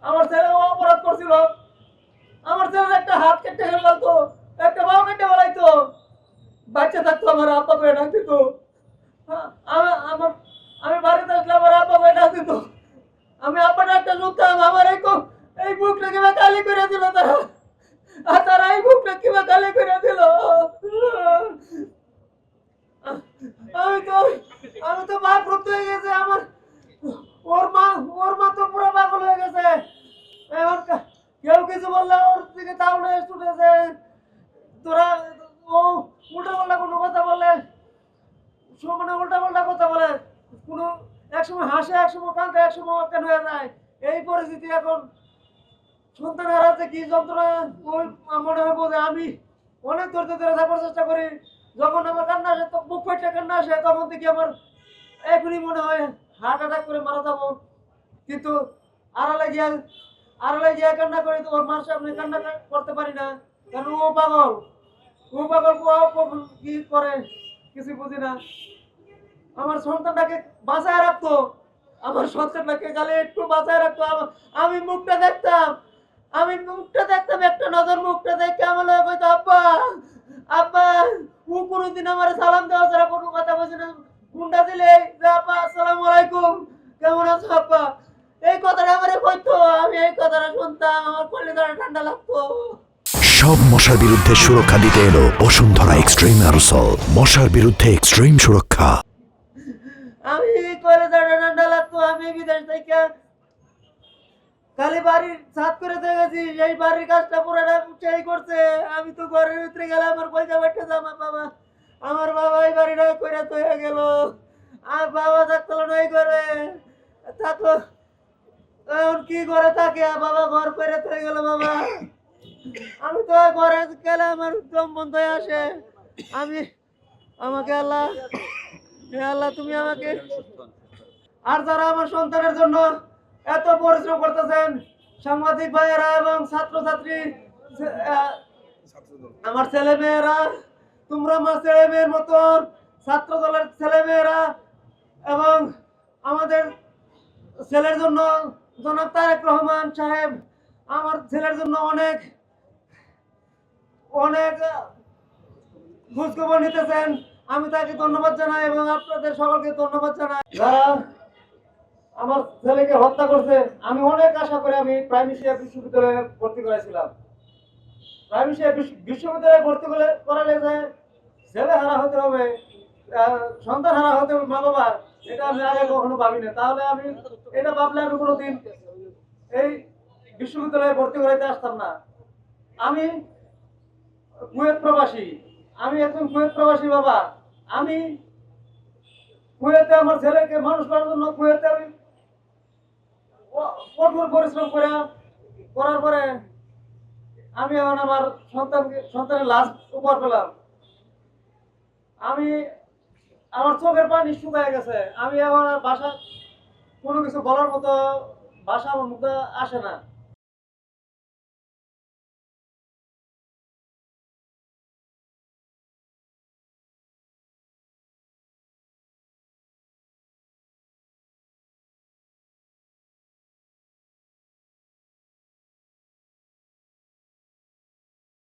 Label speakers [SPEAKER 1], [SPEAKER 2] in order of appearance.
[SPEAKER 1] আমার ছেলে অপরাধ করছিল, আমার ছেলের একটা হাত কেটে ফেলতো, একটা পাও কেটে ফেলাইতো, বাচ্চা থাকতো আমার আব্বা করে ডাক দিত। আমার আমি বাড়িতে আসলে আমার আব্বা করে ডাক দিত, আমি আব্বা ডাকটা শুনতাম, আমার এই বুকটা কিবা কালি করে দিল তারা, আর তারা এই বুকটা কিবা কালি করে দিল। আমি তো আমি তো বাকরুদ্ধ হয়ে গেছে আমার। ওর মা ওর মা তো পুরো পাগল হয়ে গেছে। এখন কেউ কিছু বললে ওর দিকে তাহলে ছুটেছে। তোরা ও উল্টা পাল্টা কোনো কথা বলে, মানে উল্টা পাল্টা কথা বলে, কোনো একসময় হাসে, একসময় কাঁদে, একসময় অজ্ঞান হয়ে যায়। এই পরিস্থিতি এখন সন্তান হারাতে কি যন্ত্রণা, ওই মনে হয় বোধ আমি অনেক ধৈর্য ধরে থাকার চেষ্টা করি। যখন আমার কান্না আসে, তো বুক ফাইটে কান্না আসে, তখন থেকে আমার এখনই মনে হয় হার্ট অ্যাটাক করে মারা যাবো। কিন্তু আড়ালে গিয়া আড়ালে গিয়া কান্না করি, তো ওর মার সামনে কান্না করতে পারি না, কারণ ও পাগল। ও পাগল, ও কি করে কিছু বুঝি না। আমার সন্তানটাকে বাঁচায় রাখতো, আমার সন্তানটাকে খালি একটু বাঁচায় রাখতো। আমি মুখটা দেখতাম, একটা নজর মুখটা দেখে আমার লোক হয়তো আব্বা আব্বা। ও কোনোদিন আমার সালাম দেওয়া ছাড়া কোনো কথা বলছে না। গুন্ডা দিলে যে আব্বা আসসালামু আলাইকুম, কেমন আছো আব্বা, এই কথাটা আমারে কইতো। আমি এই কথাটা শুনতাম, আমার কলিজাটা ঠান্ডা লাগতো।
[SPEAKER 2] সব মশার বিরুদ্ধে সুরক্ষা দিতে এলো বসুন্ধরা এক্সট্রিম অ্যারোসল, মশার বিরুদ্ধে এক্সট্রিম সুরক্ষা।
[SPEAKER 1] আমি কলিজাটা ঠান্ডা লাগতো। আমি বিদেশ থেকে খালি বাড়ির ছাদ করে দিয়ে গেছি, এই বাড়ির কাজটা পুরোটা সেই করছে। আমি তো ঘরের ভিতরে গেলে আমার পয়সা বেটে জামা বাবা, আমার বাবা এই বাড়িটা করে হয়ে গেল। আর বাবা থাকতো না এই ঘরে, থাকলো এখন কি করে থাকে, বাবা ঘর করে হয়ে গেল বাবা। আমি তো ঘরে গেলে আমার দম বন্ধ হয়ে আসে। আমি আমাকে আল্লাহ, হে আল্লাহ তুমি আমাকে, আর যারা আমার সন্তানের জন্য এত পরিশ্রম করতেছেন, সাংবাদিক ভাইয়েরা এবং ছাত্রছাত্রী, আমার ছেলে মেয়েরা, তোমরা আমার ছেলে মেয়ের মতন, ছাত্র দলের ছেলে মেয়েরা, এবং আমাদের ছেলের জন্য জনাব তারেক রহমান সাহেব আমার ছেলের জন্য অনেক অনেক খোঁজখবর নিতেছেন। আমি তাকে ধন্যবাদ জানাই এবং আপনাদের সকলকে ধন্যবাদ জানাই যারা আমার ছেলেকে হত্যা করছে। আমি অনেক আশা করে আমি প্রাইমেশিয়া বিশ্ববিদ্যালয়ে ভর্তি করেছিলাম। প্রাইমেশিয়া বিশ্ববিদ্যালয়ে ভর্তি করালে যে ছেলে হারা হতে হবে, সন্তান হারা হতে হবে মা বাবার, এটা আমি আগে কখনো ভাবিনি। তাহলে আমি এটা ভাবলে আমি কোনোদিন এই বিশ্ববিদ্যালয়ে ভর্তি করাইতে আসতাম না। আমি কুয়েত প্রবাসী, আমি একজন কুয়েত প্রবাসী বাবা। আমি কুয়েতে আমার ছেলেকে মানুষ করার জন্য কুয়েতে আমি কঠোর পরিশ্রম করার পরে আমি এখন আমার সন্তানের লাশ উপহার পেলাম। আমি আমার চোখের পানি শুকায় গেছে। আমি এখন আর ভাষা কোনো কিছু বলার মতো ভাষা আমার মুখে আসে না।